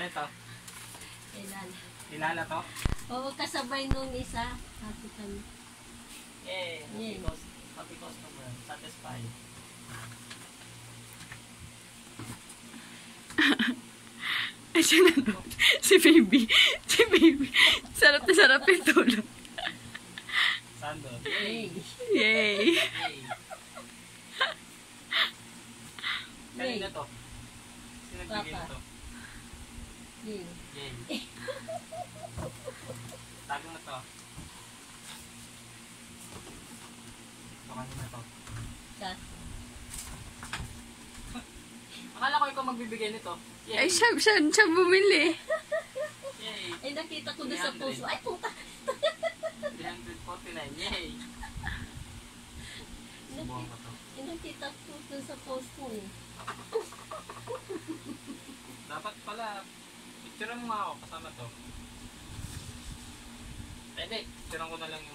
Ano to? Ilala. Ilala to? Oo, kasabay nung isa. Happy kami. Yay! Yay. Happy customer. Satisfied. Ayan na. Si baby. Si baby. Sarap na sarap yung tulog. Sando. Yay! Yay! Yay! Kanina to? Sino nagbigay Papa. nito? Yay! Yay! Tago na to. Ito kanina to. Sa. Akala ko ikaw magbibigay nito. Ay, Yay! siya bumili. Yay! Ay, nakita ko doon sa 300. puso. Ay, puta! 349. Yay! Subuhan ko to. Ay, nakita ko doon sa post mo eh. Dapat pala, picturean mo nga ako kasama to. Pwede, picturean ko na lang yung